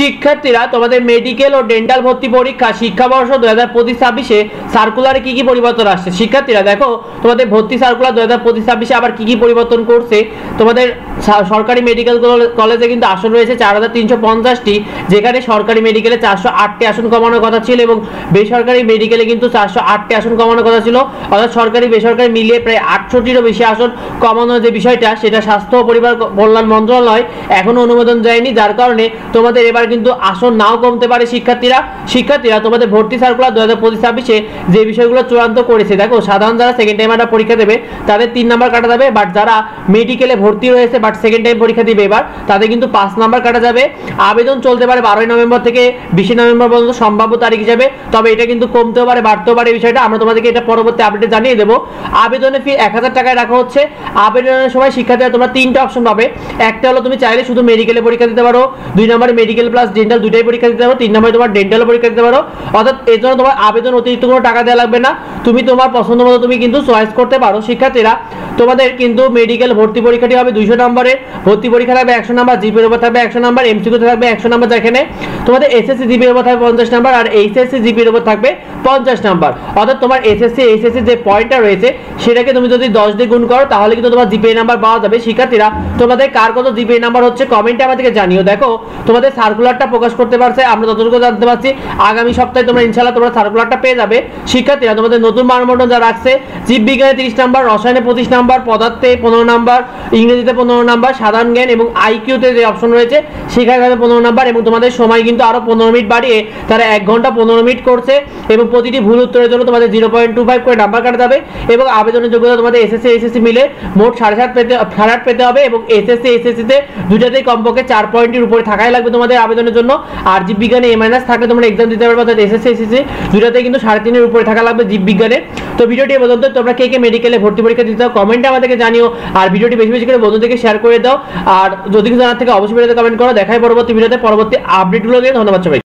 শিক্ষার্থীরা তোমাদের মেডিকেল ও ডেন্টাল ভর্তি পরীক্ষা শিক্ষাবর্ষ 2025-26 সার্কুলারে কি কি পরিবর্তন আসছে। শিক্ষার্থীরা দেখো তোমাদের ভর্তি সার্কুলার 2025-26 আবার কি কি পরিবর্তন করছে। তোমাদের সরকারি মেডিকেল কলেজে কিন্তু আসন রয়েছে 4350টি, যেখানে সরকারি মেডিকেলে 408টি আসন কমানোর কথা ছিল এবং বেসরকারি মেডিকেলে কিন্তু 408টি আসন কমানোর কথা ছিল। অর্থাৎ সরকারি বেসরকারি মিলিয়ে প্রায় 68টিরও বেশি আসন কমানোর যে বিষয়টা, সেটা স্বাস্থ্য ও পরিবার কল্যাণ মন্ত্রণালয় এখনো অনুমোদন দেয়নি, যার কারণে তোমাদের এবার কিন্তু আসন নাও কমতে পারে। শিক্ষার্থীরা তোমাদের ভর্তি সার্কুলার 2025-26 যে বিষয়গুলো চূড়ান্ত করেছে, দেখো সাধারণ যারা সেকেন্ড টাইম একটা পরীক্ষা দেবে তাদের 3 নাম্বার কাটা যাবে, বাট যারা মেডিকেলে ভর্তি হয়েছে বাট সেকেন্ড টাইম পরীক্ষা দিবে এবার তাদের কিন্তু 5 নাম্বার কাটা যাবে। আবেদন চলতে পারে 12 নভেম্বর থেকে 20 নভেম্বর পর্যন্ত সম্ভাব্য তারিখ হিসেবে, তবে এটা কিন্তু কমতেও পারে বাড়তেও পারে, বিষয়টা আমরা তোমাদেরকে এটা পরবর্তী আপডেটে জানিয়ে দেবো। আবেদনের ফি 1000 টাকায় রাখা হচ্ছে। আবেদনের সময় শিক্ষার্থীরা তোমরা 3টা অপশন পাবে। একটা হলো তুমি চাইলে শুধু মেডিকেলে পরীক্ষা দিতে পারো, 2 নম্বরে মেডিকেল প্লাস ডেন্টাল দুইটাই পরীক্ষা দিতে পারো, 3 নম্বরে তোমার ডেন্টালও পরীক্ষা দিতে পারো। অর্থাৎ এর জন্য তোমার আবেদন অতিরিক্ত কোনো টাকা দেওয়া লাগবে না, তুমি তোমার পছন্দ মতো তুমি কিন্তু চয়েস করতে পারো। শিক্ষার্থীরা তোমাদের কিন্তু মেডিকেল ভর্তি পরীক্ষাটি হবে 200 নম্বরের, ভর্তি পরীক্ষা থাকবে 100 নম্বর, জিপির উপর থাকবে 100 নম্বর, এমসিকিউ থাকবে 100 নম্বর, যেখানে তোমাদের এসএসসি জিপির উপর থাকবে 50 নম্বর আর এইচএসসি জিপির উপর থাকবে 50 নম্বর। অর্থাৎ তোমার এসএসসি এইচএসসি যে পয়েন্টটা রয়েছে সেটাকে তুমি যদি 10 দিয়ে গুণ করো তাহলে কিন্তু তোমার জিপিএ নাম্বার পাওয়া যাবে। শিক্ষার্থীরা তোমাদের কার কত জিপিএ নাম্বার হচ্ছে কমেন্টে আমাদেরকে জানিও। দেখো তোমাদের সার্কুলারটা প্রকাশ করতে পারছে, আমরা যতটুকু জানতে পারছি আগামী সপ্তাহে তোমরা ইনশাআল্লাহ তোমরা সার্কুলারটা পেয়ে যাবে। শিক্ষার্থীরা তোমাদের নতুন মানদণ্ড যা রাখছে, জীববিজ্ঞানে 30 নাম্বার, রসায়নে 25 নাম্বার, পদার্থে 15 নাম্বার, ইংরেজিতে 15 নাম্বার, সাধারণ জ্ঞান এবং আইকিউতে যে অপশন রয়েছে সেখানে 15 নাম্বার, এবং তোমাদের সময় কিন্তু আরো 15 মিনিট বাড়িয়ে তারা 1 ঘন্টা 15 মিনিট করছে এবং প্রতিটি ভুল উত্তরের জন্য তোমাদের 0.25 করে নাম্বার কাটা যাবে এবং আবেদনের যোগ্যতা তোমাদের এসএসসি এইচএসসি মিলে মোট 8.5 পেতে হবে এবং এসএসসি এইচএসসি তে দুইটাতেই কমপক্ষে 4 পয়েন্টের উপরে থাকাই লাগবে তোমাদের আবেদনের জন্য। আর জীববিজ্ঞানে A- থাকলে তোমরা এক্সাম দিতে পারবে, অর্থাৎ এসএসসি এইচএসসি দুইটাতেই কিন্তু 3.5 এর উপরে থাকা লাগবে জীববিজ্ঞানে। তো ভিডিওটি এ পর্যন্ত। তোমরা কে কে মেডিকেলে ভর্তি পরীক্ষা দিতে চাও কমেন্টে আমাদেরকে জানিও, আর ভিডিওটি বেশি বেশি করে বন্ধুদেরকে শেয়ার করে দাও, আর যদি কিছু জানার থেকে অবশ্যই ভিডিওতে কমেন্ট করো। দেখাই পরবর্তী ভিডিওতে পরবর্তী আপডেটগুলো নিয়ে। ধন্যবাদ সবাই।